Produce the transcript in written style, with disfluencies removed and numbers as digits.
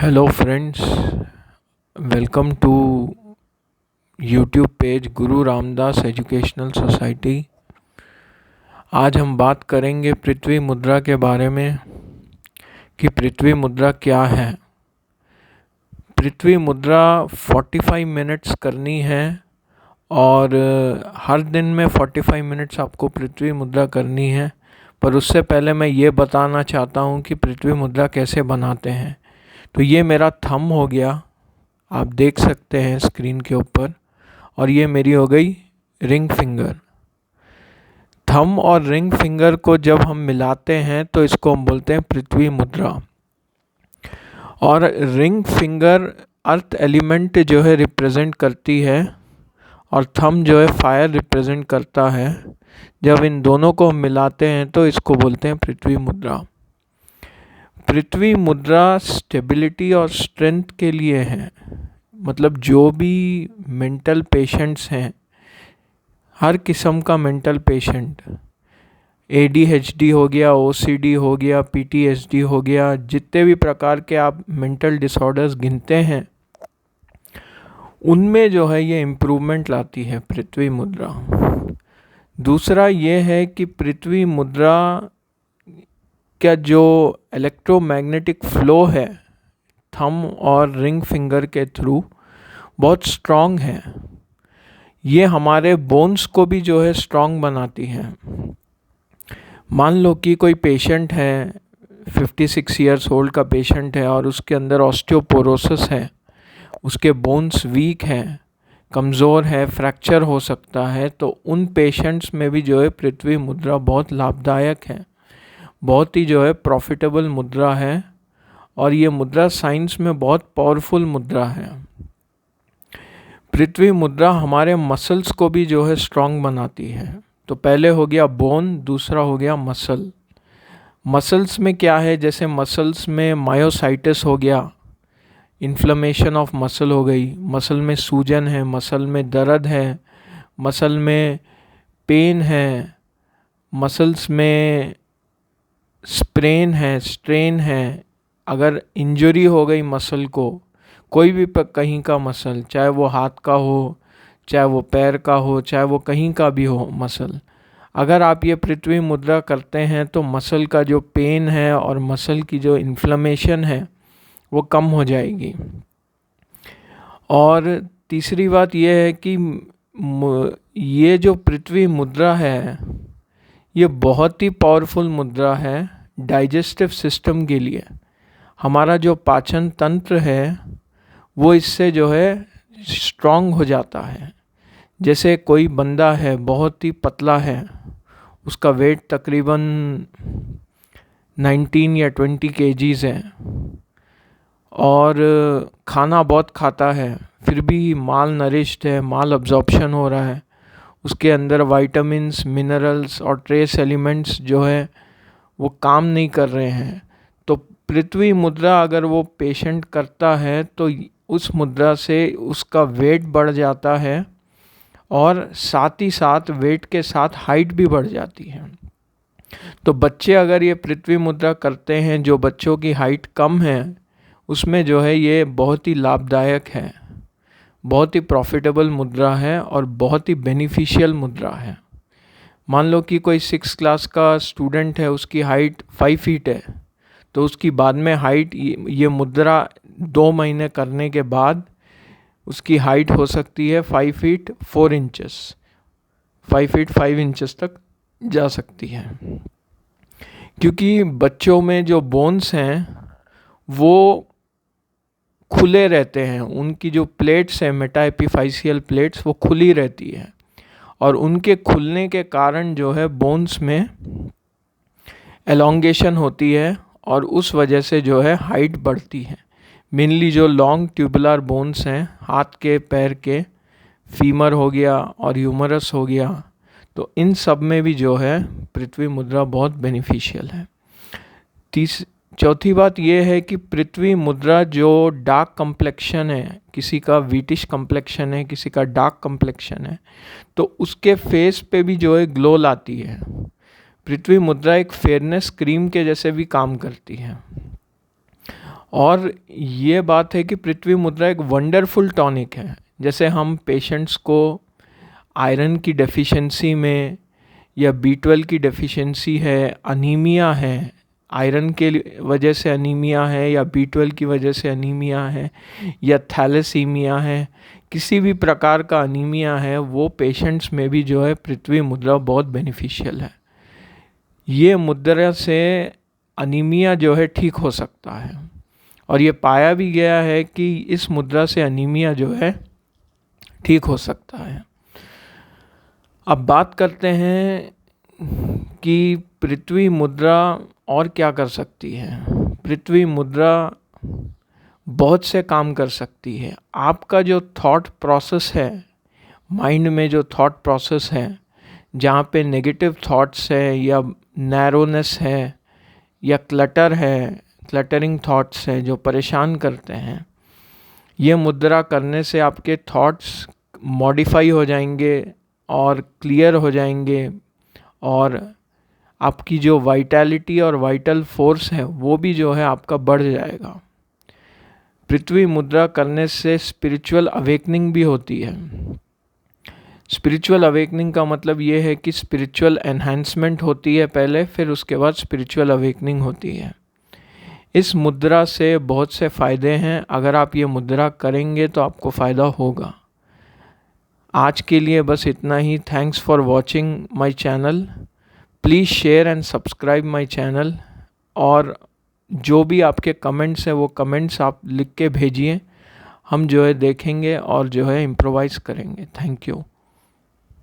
Hello friends, welcome to YouTube page Guru Ramdas educational society. आज हम बात करेंगे पृथ्वी मुद्रा के बारे में कि पृथ्वी मुद्रा क्या है। पृथ्वी मुद्रा 45 मिनट्स करनी है और हर दिन में 45 मिनट्स आपको पृथ्वी मुद्रा करनी है। पर उससे पहले मैं ये बताना चाहता हूँ कि पृथ्वी मुद्रा कैसे बनाते हैं। तो ये मेरा थंब हो गया, आप देख सकते हैं स्क्रीन के ऊपर, और ये मेरी हो गई रिंग फिंगर। थंब और रिंग फिंगर को जब हम मिलाते हैं तो इसको हम बोलते हैं पृथ्वी मुद्रा। और रिंग फिंगर अर्थ एलिमेंट जो है रिप्रेजेंट करती है और थंब जो है फायर रिप्रेजेंट करता है। जब इन दोनों को हम मिलाते हैं तो इसको बोलते हैं पृथ्वी मुद्रा। पृथ्वी मुद्रा स्टेबिलिटी और स्ट्रेंथ के लिए है। मतलब जो भी मेंटल पेशेंट्स हैं, हर किस्म का मेंटल पेशेंट, ADHD हो गया, OCD हो गया, PTSD हो गया, जितने भी प्रकार के आप मेंटल डिसऑर्डर्स गिनते हैं, उनमें जो है ये इम्प्रूवमेंट लाती है पृथ्वी मुद्रा। दूसरा ये है कि पृथ्वी मुद्रा का जो इलेक्ट्रोमैग्नेटिक फ़्लो है थंब और रिंग फिंगर के थ्रू बहुत स्ट्रॉन्ग है। ये हमारे बोन्स को भी जो है स्ट्रॉन्ग बनाती है। मान लो कि कोई पेशेंट है, 56 ईयर्स ओल्ड का पेशेंट है और उसके अंदर ऑस्टियोपोरोसिस है, उसके बोन्स वीक हैं, कमज़ोर है, फ्रैक्चर हो सकता है, तो उन पेशेंट्स में भी जो है पृथ्वी मुद्रा बहुत लाभदायक है, बहुत ही जो है प्रॉफिटेबल मुद्रा है। और ये मुद्रा साइंस में बहुत पावरफुल मुद्रा है। पृथ्वी मुद्रा हमारे मसल्स को भी जो है स्ट्रॉन्ग बनाती है। तो पहले हो गया बोन, दूसरा हो गया मसल। मसल्स में क्या है, जैसे मसल्स में मायोसाइटिस हो गया, इन्फ्लेमेशन ऑफ मसल हो गई, मसल में सूजन है, मसल में दर्द है, मसल में पेन है, मसल्स में स्प्रेन है, स्ट्रेन है। अगर इंजरी हो गई मसल को, कोई भी कहीं का मसल, चाहे वो हाथ का हो, चाहे वो पैर का हो, चाहे वो कहीं का भी हो मसल, अगर आप ये पृथ्वी मुद्रा करते हैं तो मसल का जो पेन है और मसल की जो इन्फ्लेमेशन है वो कम हो जाएगी। और तीसरी बात यह है कि ये जो पृथ्वी मुद्रा है ये बहुत ही पावरफुल मुद्रा है डाइजेस्टिव सिस्टम के लिए। हमारा जो पाचन तंत्र है वो इससे जो है स्ट्रॉन्ग हो जाता है। जैसे कोई बंदा है बहुत ही पतला है, उसका वेट तकरीबन 19 या 20 kgs है और खाना बहुत खाता है, फिर भी माल नरिश्ड है, माल अब्जॉर्प्शन हो रहा है, उसके अंदर वाइटामिन्स, मिनरल्स और ट्रेस एलिमेंट्स जो है वो काम नहीं कर रहे हैं, तो पृथ्वी मुद्रा अगर वो पेशेंट करता है तो उस मुद्रा से उसका वेट बढ़ जाता है और साथ ही साथ वेट के साथ हाइट भी बढ़ जाती है। तो बच्चे अगर ये पृथ्वी मुद्रा करते हैं, जो बच्चों की हाइट कम है, उसमें जो है ये बहुत ही लाभदायक है, बहुत ही प्रॉफिटेबल मुद्रा है और बहुत ही बेनिफिशियल मुद्रा है। मान लो कि कोई 6 क्लास का स्टूडेंट है, उसकी हाइट 5 फीट है, तो उसकी बाद में हाइट, ये मुद्रा 2 महीने करने के बाद उसकी हाइट हो सकती है 5 फीट 4 इंचेस, 5 फीट 5 इंचेस तक जा सकती है। क्योंकि बच्चों में जो बोन्स हैं वो खुले रहते हैं, उनकी जो प्लेट्स हैं, मेटाएपिफाइशियल प्लेट्स, वो खुली रहती है और उनके खुलने के कारण जो है बोन्स में एलोंगेशन होती है और उस वजह से जो है हाइट बढ़ती है। मेनली जो लॉन्ग ट्यूबुलर बोन्स हैं, हाथ के, पैर के, फीमर हो गया और ह्यूमरस हो गया, तो इन सब में भी जो है पृथ्वी मुद्रा बहुत बेनिफिशियल है। चौथी बात यह है कि पृथ्वी मुद्रा जो डार्क कम्प्लेक्शन है, किसी का वीटिश कम्प्लेक्शन है, किसी का डार्क कम्प्लेक्शन है, तो उसके फेस पे भी जो है ग्लो लाती है। पृथ्वी मुद्रा एक फेयरनेस क्रीम के जैसे भी काम करती है। और ये बात है कि पृथ्वी मुद्रा एक वंडरफुल टॉनिक है। जैसे हम पेशेंट्स को आयरन की डेफिशिएंसी में या B12 की डेफिशिएंसी है, अनीमिया है, आयरन के वजह से अनीमिया है या B12 की वजह से अनीमिया है या थैलेसीमिया है, किसी भी प्रकार का अनीमिया है, वो पेशेंट्स में भी जो है पृथ्वी मुद्रा बहुत बेनिफिशियल है। ये मुद्रा से अनीमिया जो है ठीक हो सकता है और ये पाया भी गया है कि इस मुद्रा से अनीमिया जो है ठीक हो सकता है। अब बात करते हैं कि पृथ्वी मुद्रा और क्या कर सकती है। पृथ्वी मुद्रा बहुत से काम कर सकती है। आपका जो थॉट प्रोसेस है, माइंड में जो थॉट प्रोसेस है, जहाँ पे नेगेटिव थॉट्स है या नैरोनेस है या क्लटर है, क्लटरिंग थॉट्स है जो परेशान करते हैं, ये मुद्रा करने से आपके थॉट्स मॉडिफाई हो जाएंगे और क्लियर हो जाएंगे और आपकी जो वाइटैलिटी और वाइटल फोर्स है वो भी जो है आपका बढ़ जाएगा। पृथ्वी मुद्रा करने से स्पिरिचुअल अवेकनिंग भी होती है। स्पिरिचुअल अवेकनिंग का मतलब ये है कि स्पिरिचुअल एनहांसमेंट होती है पहले, फिर उसके बाद स्पिरिचुअल अवेकनिंग होती है। इस मुद्रा से बहुत से फ़ायदे हैं। अगर आप ये मुद्रा करेंगे तो आपको फ़ायदा होगा। आज के लिए बस इतना ही। Thanks for watching my channel. Please share and subscribe my channel. और जो भी आपके कमेंट्स हैं वो कमेंट्स आप लिख के भेजिए, हम जो है देखेंगे और जो है इम्प्रोवाइज़ करेंगे। Thank you.